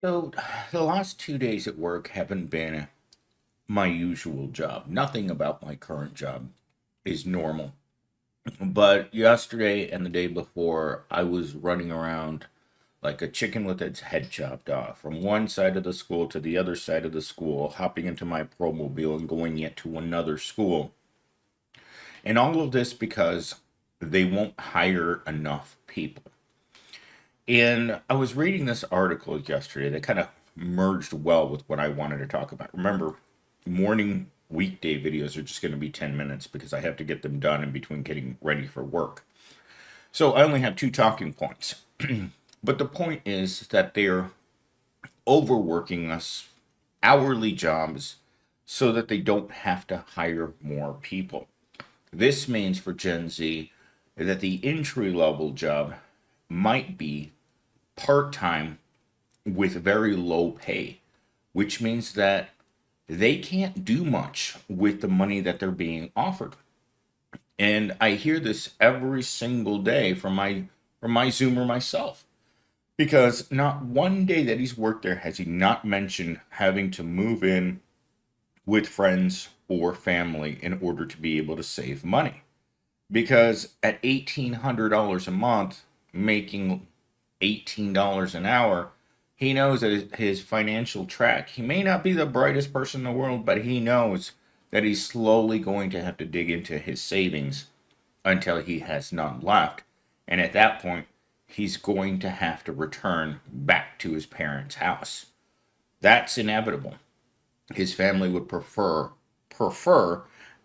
So, the last 2 days at work haven't been my usual job. Nothing about my current job is normal. But yesterday and the day before, I was running around like a chicken with its head chopped off from one side of the school to the other side of the school, hopping into my Promobile and going yet to another school. And all of this because they won't hire enough people. And I was reading this article yesterday that kind of merged well with what I wanted to talk about. Remember, morning weekday videos are just going to be 10 minutes because I have to get them done in between getting ready for work. So I only have two talking points. But the point is that they're overworking us hourly jobs so that they don't have to hire more people. This means for Gen Z that the entry level job might be part time with very low pay, which means that they can't do much with the money that they're being offered. And I hear this every single day from my Zoomer myself. Because not one day that he's worked there has he not mentioned having to move in with friends or family in order to be able to save money. Because at $1,800 a month, making $18 an hour, he knows that his financial track, he may not be the brightest person in the world, but he knows that he's slowly going to have to dig into his savings until he has none left. And at that point, he's going to have to return back to his parents' house. That's inevitable. His family would prefer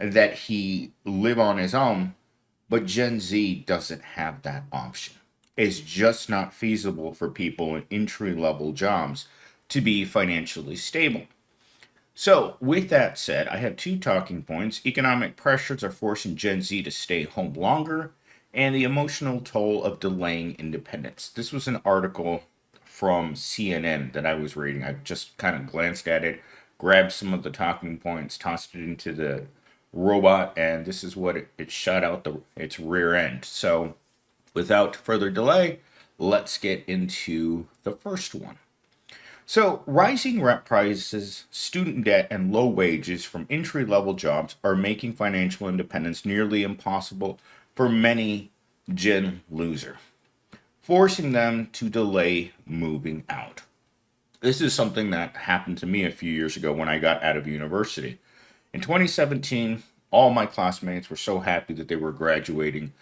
that he live on his own, but Gen Z doesn't have that option. It's just not feasible for people in entry level jobs to be financially stable. So, with that said, I have two talking points. Economic pressures are forcing Gen Z to stay home longer, and the emotional toll of delaying independence. This was an article from CNN that I was reading. I just kind of glanced at it, grabbed some of the talking points, tossed it into the robot, and this is what it shot out its rear end. So, without further delay, let's get into the first one. So, rising rent prices, student debt, and low wages from entry level jobs are making financial independence nearly impossible for many Gen loser, forcing them to delay moving out. This is something that happened to me a few years ago when I got out of university. In 2017, all my classmates were so happy that they were graduating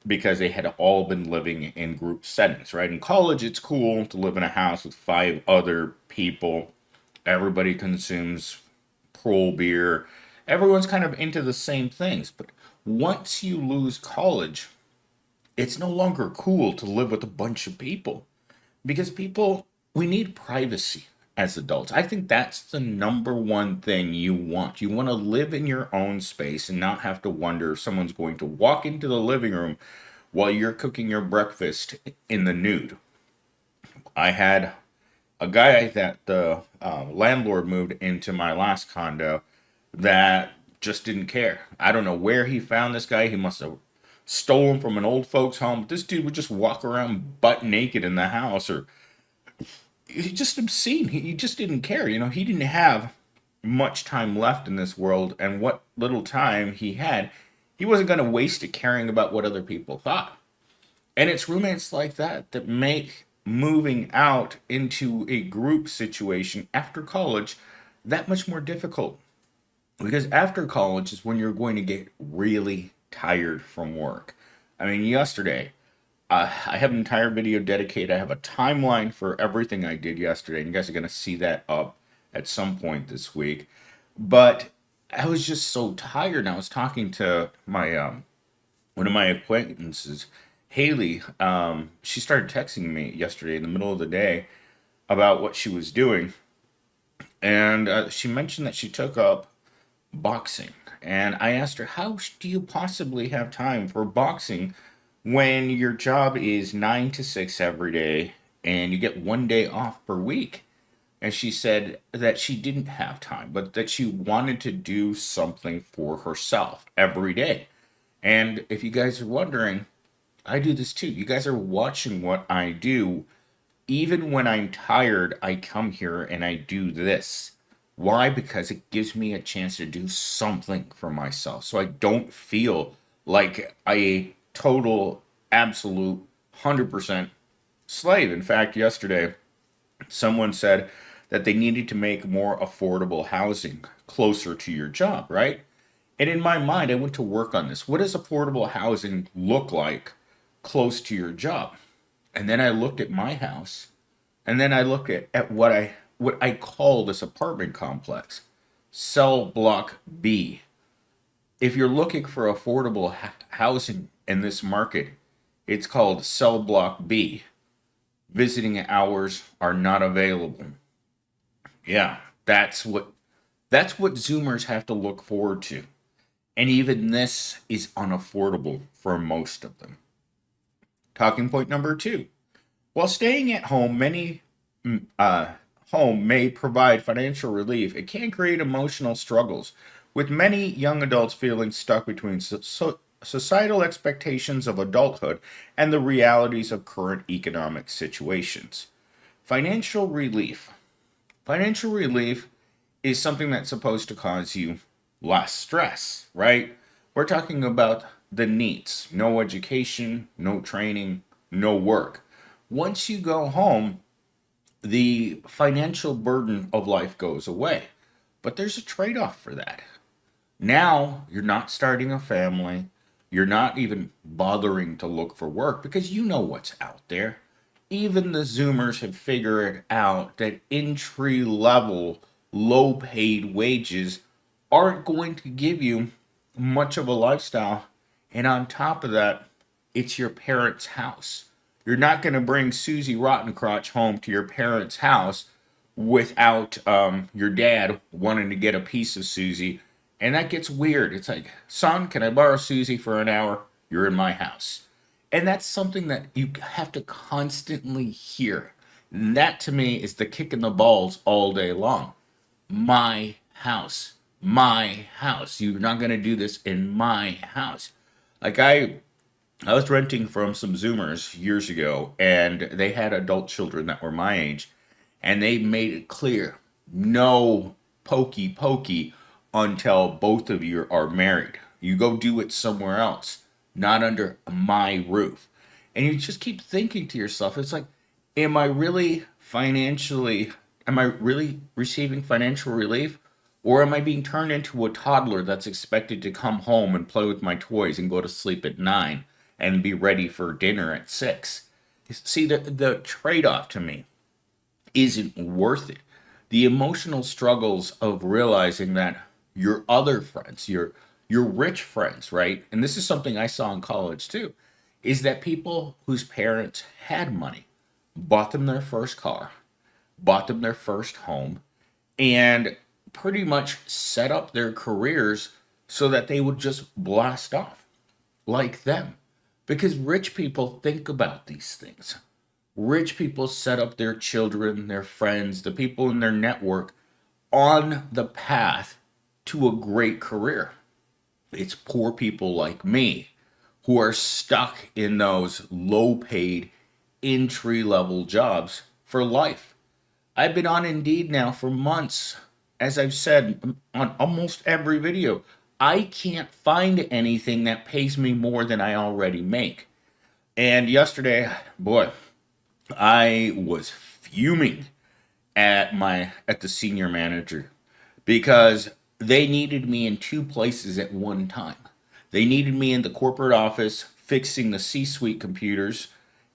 because they had all been living in group settings, right? In college, it's cool to live in a house with five other people. Everybody consumes pro beer. Everyone's kind of into the same things. But once you lose college, it's no longer cool to live with a bunch of people because we need privacy as adults. I think that's the number one thing you want. You want to live in your own space and not have to wonder if someone's going to walk into the living room while you're cooking your breakfast in the nude. I had a guy that the landlord moved into my last condo that just didn't care. I don't know where he found this guy. He must have stolen from an old folks home. This dude would just walk around butt naked in the house, or he just obscene. He just didn't care. He didn't have much time left in this world, and what little time he had, he wasn't going to waste it caring about what other people thought. And it's roommates like that that make moving out into a group situation after college that much more difficult. Because after college is when you're going to get really tired from work. I mean, yesterday, I have an entire video dedicated. I have a timeline for everything I did yesterday. And you guys are going to see that up at some point this week. But I was just so tired. And I was talking to my one of my acquaintances, Haley. She started texting me yesterday in the middle of the day about what she was doing, and she mentioned that she took up boxing. And I asked her, how do you possibly have time for boxing when your job is 9 to 6 every day and you get one day off per week? And she said that she didn't have time, but that she wanted to do something for herself every day. And if you guys are wondering, I do this too. You guys are watching what I do. even when I'm tired, I come here and I do this. Why? Because it gives me a chance to do something for myself. So I don't feel like a total, absolute 100% slave. In fact, yesterday, someone said that they needed to make more affordable housing closer to your job, right? And in my mind, I went to work on this. What does affordable housing look like close to your job? And then I looked at my house, and then I looked at what I call this apartment complex, cell block B. If you're looking for affordable housing in this market, it's called cell block B. Visiting hours are not available. Yeah, that's what Zoomers have to look forward to. And even this is unaffordable for most of them. Talking point number two. While staying at home, many uh, home may provide financial relief, it can create emotional struggles, with many young adults feeling stuck between societal expectations of adulthood and the realities of current economic situations. Financial relief. Financial relief is something that's supposed to cause you less stress, right? We're talking about the needs: no education, no training, no work. Once you go home, the financial burden of life goes away. But there's a trade off for that. Now you're not starting a family. You're not even bothering to look for work because you know what's out there. Even the Zoomers have figured out that entry level, low paid wages aren't going to give you much of a lifestyle. And on top of that, it's your parents' house. You're not going to bring Susie Rottencrotch home to your parents' house without your dad wanting to get a piece of Susie. And that gets weird. It's like, son, can I borrow Susie for an hour? You're in my house. And that's something that you have to constantly hear. And that to me is the kick in the balls all day long. My house. My house. You're not going to do this in my house. Like I was renting from some Zoomers years ago, and they had adult children that were my age, and they made it clear no pokey pokey until both of you are married. You go do it somewhere else, not under my roof. And you just keep thinking to yourself, it's like, am I really financially, am I really receiving financial relief? Or am I being turned into a toddler that's expected to come home and play with my toys and go to sleep at 9 and be ready for dinner at 6? See, the trade off to me isn't worth it. The emotional struggles of realizing that your other friends, your rich friends, right? And this is something I saw in college too, is that people whose parents had money bought them their first car, bought them their first home, and pretty much set up their careers so that they would just blast off like them. Because rich people think about these things. Rich people set up their children, their friends, the people in their network on the path to a great career. It's poor people like me who are stuck in those low paid entry level jobs for life. I've been on Indeed now for months. As I've said on almost every video, I can't find anything that pays me more than I already make. And yesterday, boy, I was fuming at the senior manager because they needed me in two places at one time. They needed me in the corporate office fixing the C-suite computers,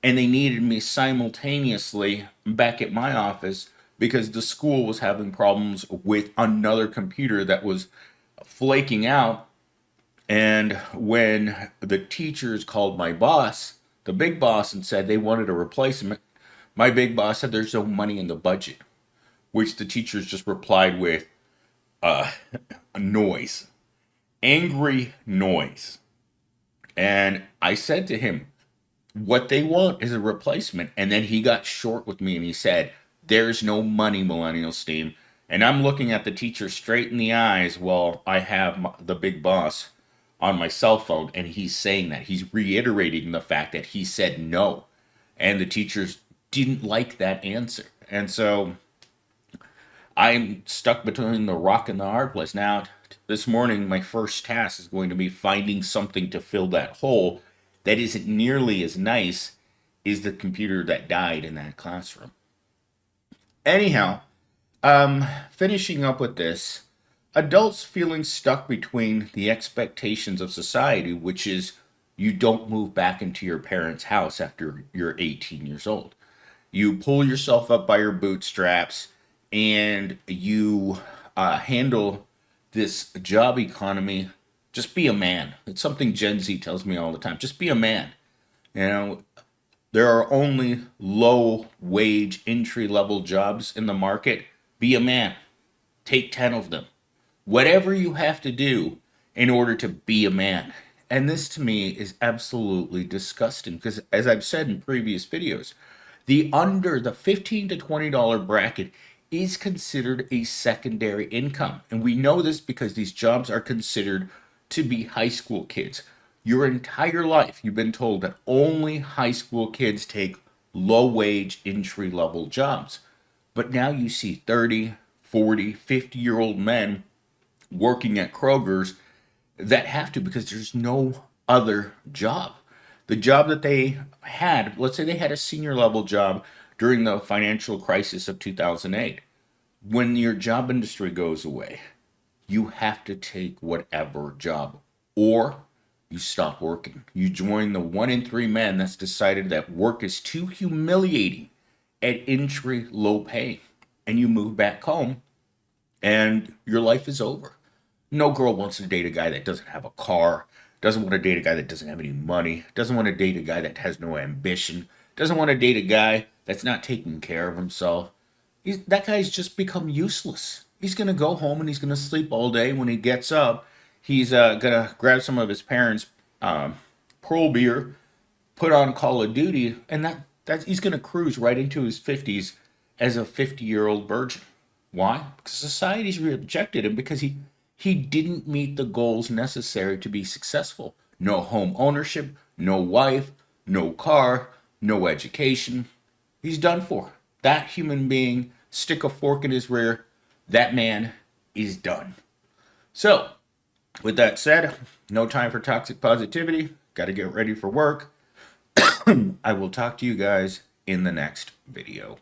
and they needed me simultaneously back at my office because the school was having problems with another computer that was flaking out. And when the teachers called my boss, the big boss, and said they wanted a replacement, my big boss said there's no money in the budget, which the teachers just replied with uh, a noise, angry noise. And I said to him, what they want is a replacement. And then he got short with me and he said, there's no money, Millennial Steam. And I'm looking at the teacher straight in the eyes while I have the big boss on my cell phone. And he's saying that. He's reiterating the fact that he said no. And the teachers didn't like that answer. And so I'm stuck between the rock and the hard place. Now, this morning, my first task is going to be finding something to fill that hole that isn't nearly as nice as the computer that died in that classroom. Anyhow, finishing up with this, adults feeling stuck between the expectations of society, which is you don't move back into your parents' house after you're 18 years old. You pull yourself up by your bootstraps and you handle this job economy. Just be a man. It's something Gen Z tells me all the time. Just be a man. You know, there are only low wage entry level jobs in the market. Be a man. Take 10 of them. Whatever you have to do in order to be a man. And this to me is absolutely disgusting because, as I've said in previous videos, the 15 to $20 bracket is considered a secondary income. And we know this because these jobs are considered to be high school kids. Your entire life, you've been told that only high school kids take low wage entry level jobs. But now you see 30, 40, 50-year-old men working at Kroger's that have to because there's no other job. The job that they had, let's say they had a senior level job during the financial crisis of 2008. When your job industry goes away, you have to take whatever job or you stop working. You join the 1 in 3 men that's decided that work is too humiliating at entry low pay and you move back home and your life is over. No girl wants to date a guy that doesn't have a car, doesn't want to date a guy that doesn't have any money, doesn't want to date a guy that has no ambition, doesn't want to date a guy that's not taking care of himself. That guy's just become useless. He's going to go home and he's going to sleep all day. When he gets up, he's going to grab some of his parents' Pearl beer, put on Call of Duty, and that he's going to cruise right into his 50s as a 50-year-old virgin. Why? Because society's rejected him because he didn't meet the goals necessary to be successful. No home ownership, no wife, no car, no education. He's done for. That human being, stick a fork in his rear, that man is done. So, with that said, no time for toxic positivity. Got to get ready for work. I will talk to you guys in the next video.